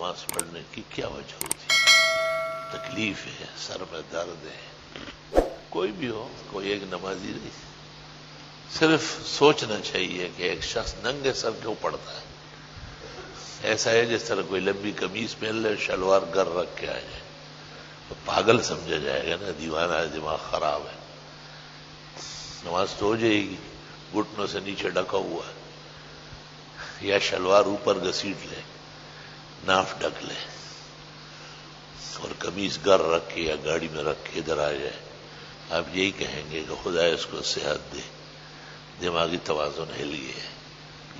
نماز پڑھنے کی کیا وجہ ہوتی؟ تکلیف ہے، سر میں درد ہے، کوئی بھی ہو، کوئی ایک نمازی نہیں، صرف سوچنا چاہیے کہ ایک شخص ننگے سر کیوں پڑتا ہے. ایسا ہے جس طرح کوئی لمبی قمیض پہن لے، شلوار گر رکھ کے آ جائے تو پاگل سمجھا جائے گا نا، دیوانہ ہے، دماغ خراب ہے. نماز تو ہو جائے گی، گھٹنوں سے نیچے ڈھکا ہوا ہے، یا شلوار اوپر گھسیٹ لے، ناف ڈھک لے اور قمیض گر رکھ کے یا گاڑی میں رکھ کے ادھر آ جائے. آپ یہی کہیں گے کہ خدا اس کو صحت دے، دماغی توازن ہل گیا ہے.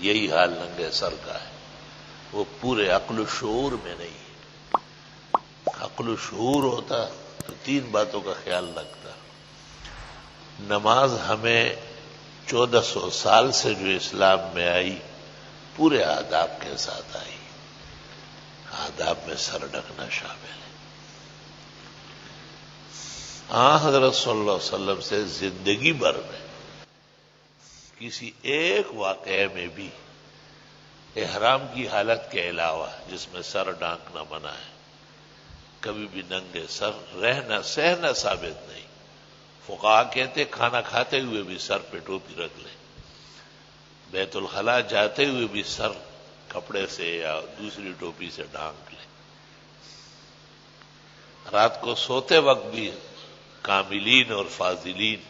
یہی حال ننگے سر کا ہے، وہ پورے عقل و شعور میں نہیں ہے. عقل و شعور ہوتا تو تین باتوں کا خیال رکھتا. نماز ہمیں 1400 سال سے جو اسلام میں آئی پورے آداب کے ساتھ آئی. آداب میں سر ڈھکنا شامل ہے. حضرت صلی اللہ علیہ وسلم سے زندگی بھر میں کسی ایک واقعے میں بھی احرام کی حالت کے علاوہ جس میں سر ڈھانکنا منع ہے، کبھی بھی ننگے سر رہنا سہنا ثابت نہیں. فقہا کہتے کھانا کھاتے ہوئے بھی سر پہ ٹوپی رکھ لیں، بیت الخلاء جاتے ہوئے بھی سر کپڑے سے یا دوسری ٹوپی سے ڈھانک لیں. رات کو سوتے وقت بھی کاملین اور فاضلین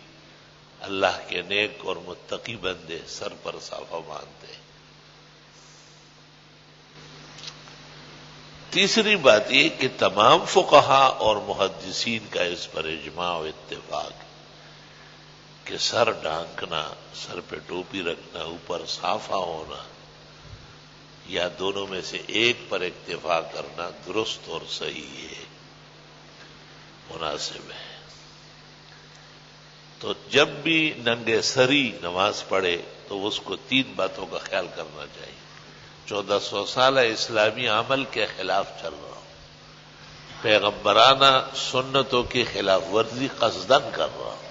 اللہ کے نیک اور متقی بندے سر پر صافہ باندھتے. تیسری بات یہ کہ تمام فقہا اور محدثین کا اس پر اجماع و اتفاق ہے کہ سر ڈھانکنا، سر پہ ٹوپی رکھنا، اوپر صافہ ہونا یا دونوں میں سے ایک پر اکتفا کرنا درست اور صحیح ہے، مناسب ہے. تو جب بھی ننگے سری نماز پڑھے تو اس کو تین باتوں کا خیال کرنا چاہیے. 1400 سالہ اسلامی عمل کے خلاف چل رہا ہوں، پیغمبرانہ سنتوں کی خلاف ورزی قصدن کر رہا ہوں.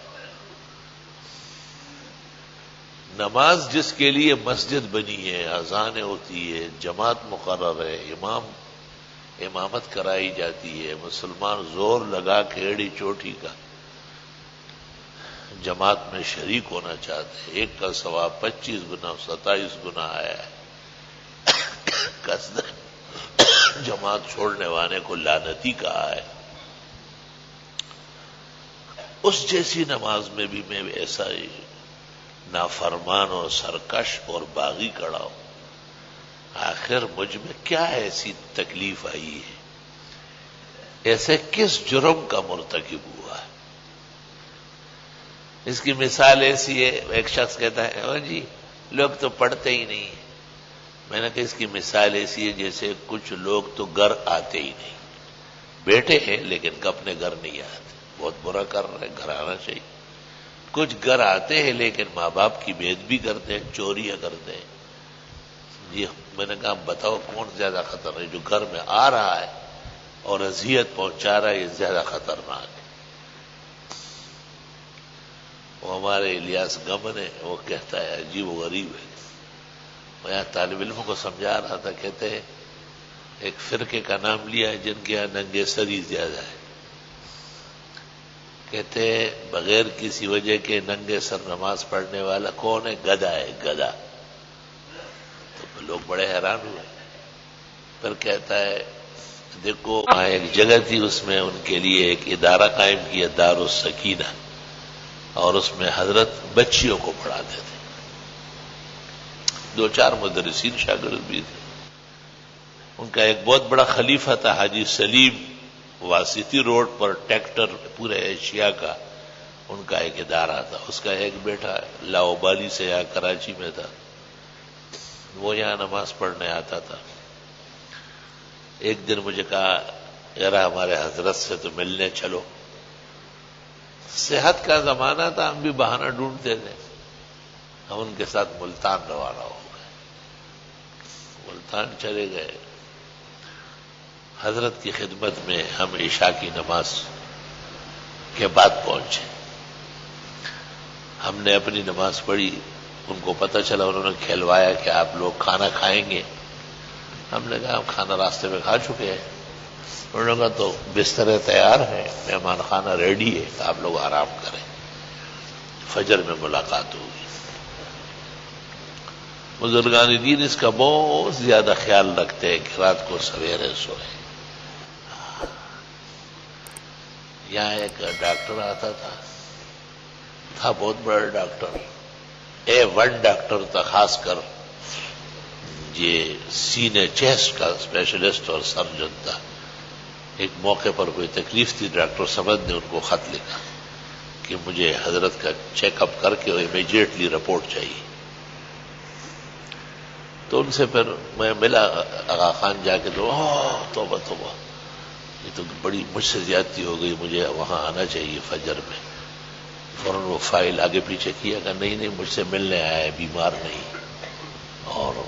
نماز جس کے لیے مسجد بنی ہے، اذانیں ہوتی ہے، جماعت مقرر ہے، امامت کرائی جاتی ہے، مسلمان زور لگا کے ایڑی چوٹی کا جماعت میں شریک ہونا چاہتے ہیں، ایک کا ثواب 25 گنا 27 گنا آیا ہے. قصدن جماعت چھوڑنے والے کو لعنتی کہا ہے. اس جیسی نماز میں بھی میں ایسا ہی نافرمان اور سرکش اور باغی کھڑا ہوں. آخر مجھ میں کیا ایسی تکلیف آئی ہے؟ ایسے کس جرم کا مرتکب ہوا ہے؟ اس کی مثال ایسی ہے، ایک شخص کہتا ہے جی لوگ تو پڑھتے ہی نہیں ہیں. میں نے کہا اس کی مثال ایسی ہے جیسے کچھ لوگ تو گھر آتے ہی نہیں، بیٹھے ہیں لیکن اپنے گھر نہیں آتے. بہت برا کر رہے ہیں، گھر آنا چاہیے. کچھ گھر آتے ہیں لیکن ماں باپ کی بے ادبی کرتے ہیں، چوریاں کرتے ہیں. جی میں نے کہا بتاؤ کون زیادہ خطرناک ہے؟ جو گھر میں آ رہا ہے اور اذیت پہنچا رہا ہے یہ زیادہ خطرناک ہے. وہ ہمارے الیاس گمن ہے، وہ کہتا ہے عجیب و غریب ہے. میں یہاں طالب علموں کو سمجھا رہا تھا، کہتے ہیں ایک فرقے کا نام لیا ہے جن کے یہاں ننگے سری زیادہ ہے. کہتے ہیں بغیر کسی وجہ کے ننگے سر نماز پڑھنے والا کون ہے؟ گدھا ہے، گدھا. تو لوگ بڑے حیران ہوئے. پھر کہتا ہے دیکھو وہاں ایک جگہ تھی، اس میں ان کے لیے ایک ادارہ قائم کیا، دار السکینہ، اور اس میں حضرت بچیوں کو پڑھاتے تھے. 2-4 مدرسین شاگرد بھی تھے. ان کا ایک بہت بڑا خلیفہ تھا حاجی سلیم، واسطی روڈ پر ٹریکٹر پورے ایشیا کا ان کا ایک ادارہ تھا. اس کا ایک بیٹا لاؤبالی سے یہاں کراچی میں تھا، وہ یہاں نماز پڑھنے آتا تھا. ایک دن مجھے کہا ذرا ہمارے حضرت سے تو ملنے چلو. صحت کا زمانہ تھا، ہم بھی بہانہ ڈھونڈتے تھے. ہم ان کے ساتھ ملتان روانہ ہو گئے. ملتان چلے گئے. حضرت کی خدمت میں ہم عشاء کی نماز کے بعد پہنچے. ہم نے اپنی نماز پڑھی. ان کو پتہ چلا، انہوں نے کھلوایا کہ آپ لوگ کھانا کھائیں گے ہم نے کہا ہم کھانا راستے میں کھا چکے ہیں. انہوں نے کہا تو بستر تیار ہیں، مہمان خانہ ریڈی ہے، آپ لوگ آرام کریں، فجر میں ملاقات ہوگی. بزرگان دین اس کا بہت زیادہ خیال رکھتے ہیں کہ رات کو سویرے سوئے. یہاں ایک ڈاکٹر آتا تھا بہت بڑا ڈاکٹر، A1 ڈاکٹر تھا، خاص کر یہ سینے چیسٹ کا اسپیشلسٹ اور سرجن تھا. ایک موقع پر کوئی تکلیف تھی، ڈاکٹر سمد نے ان کو خط لکھا کہ مجھے حضرت کا چیک اپ کر کے امیجیٹلی رپورٹ چاہیے. تو ان سے پھر میں ملا آغا خان جا کے تو توبہ توبہ، یہ تو بڑی مجھ سے زیادتی ہو گئی، مجھے وہاں آنا چاہیے فجر میں. فوراً وہ فائل آگے پیچھے کیا کہ نہیں مجھ سے ملنے آیا ہے، بیمار نہیں. اور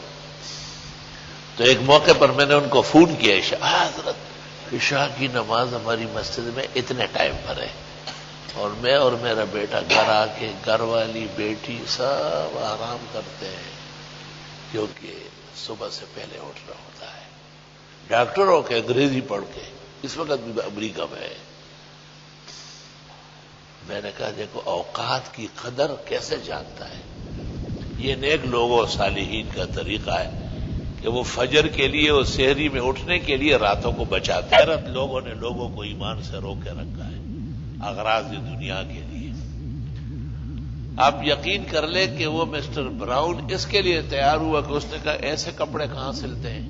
تو ایک موقع پر میں نے ان کو فون کیا، حضرت عشاء کی نماز ہماری مسجد میں اتنے ٹائم پر ہے، اور میں اور میرا بیٹا گھر آ کے گھر والی بیٹی سب آرام کرتے ہیں کیونکہ صبح سے پہلے اٹھنا ہوتا ہے. ڈاکٹر ہو کے انگریزی پڑھ کے اس وقت بھی امریکہ میں ہے. میں نے کہا دیکھو اوقات کی قدر کیسے جانتا ہے. یہ نیک لوگوں صالحین کا طریقہ ہے کہ وہ فجر کے لیے اور سحری میں اٹھنے کے لیے راتوں کو بچاتے ہیں. لوگوں نے لوگوں کو ایمان سے روک کے رکھا ہے اغراض دنیا کے لیے. آپ یقین کر لیں کہ وہ مسٹر براؤن اس کے لیے تیار ہوا کہ اس نے کہا ایسے کپڑے کہاں سلتے ہیں،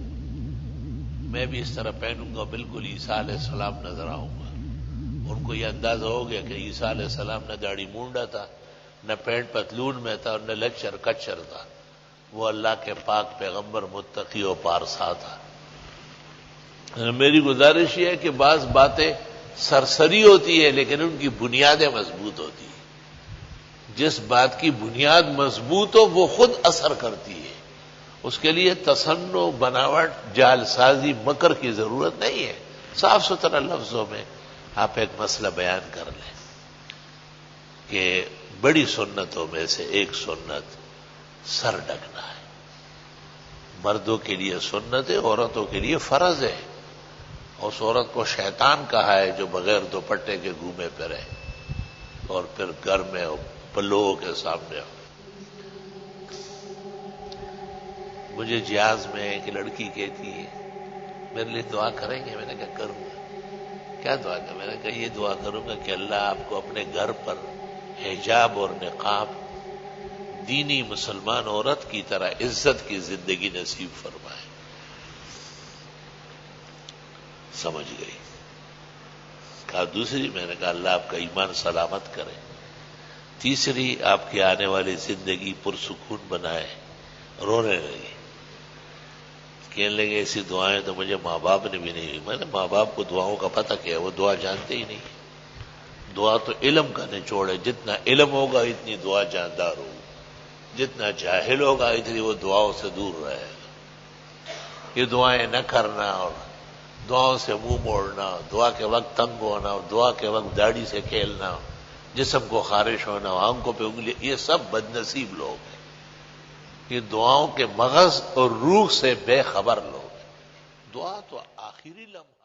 میں بھی اس طرح پہنوں گا، بالکل عیسیٰ علیہ السلام نظر آؤں گا. ان کو یہ اندازہ ہو گیا کہ عیسیٰ علیہ السلام نہ داڑھی مونڈا تھا، نہ پینٹ پتلون میں تھا، اور نہ لچر کچر تھا. وہ اللہ کے پاک پیغمبر متقی و پارسا تھا. میری گزارش یہ ہے کہ بعض باتیں سرسری ہوتی ہے لیکن ان کی بنیادیں مضبوط ہوتی ہیں. جس بات کی بنیاد مضبوط ہو وہ خود اثر کرتی ہے. اس کے لیے تصنع، بناوٹ، جال سازی، مکر کی ضرورت نہیں ہے. صاف ستھرا لفظوں میں آپ ایک مسئلہ بیان کر لیں کہ بڑی سنتوں میں سے ایک سنت سر ڈھکنا ہے. مردوں کے لیے سنت ہے، عورتوں کے لیے فرض ہے. اس عورت کو شیطان کہا ہے جو بغیر دوپٹے کے گھومے پھرے اور پھر گھر میں پلوؤں کے سامنے. مجھے جیاز میں ایک لڑکی کہتی ہے میرے لیے دعا کریں گے؟ میں نے کہا کروں گا. کیا دعا کر؟ میں نے کہا یہ دعا کروں گا کہ اللہ آپ کو اپنے گھر پر حجاب اور نقاب دینی مسلمان عورت کی طرح عزت کی زندگی نصیب فرمائے. سمجھ گئی. کہا دوسری؟ میں نے کہا اللہ آپ کا ایمان سلامت کرے. تیسری آپ کی آنے والی زندگی پرسکون بنائے. رونے لگی، کہنے لگے ایسی دعائیں تو مجھے ماں باپ نے بھی نہیں ہوئی. میں نے ماں باپ کو دعاؤں کا پتہ کیا؟ وہ دعا جانتے ہی نہیں. دعا تو علم کا نچوڑ ہے. جتنا علم ہوگا اتنی دعا جاندار ہوگی، جتنا جاہل ہوگا اتنی وہ دعاؤں سے دور رہے گا. یہ دعائیں نہ کرنا اور دعاؤں سے منہ موڑنا، دعا کے وقت تنگ ہونا، اور دعا کے وقت داڑھی سے کھیلنا، جسم کو خارش ہونا، آنکھوں پہ انگلی، یہ سب بد نصیب لوگ ہیں. یہ دعاؤں کے مغز اور روح سے بے خبر لوگ ہیں. دعا تو آخری لمحہ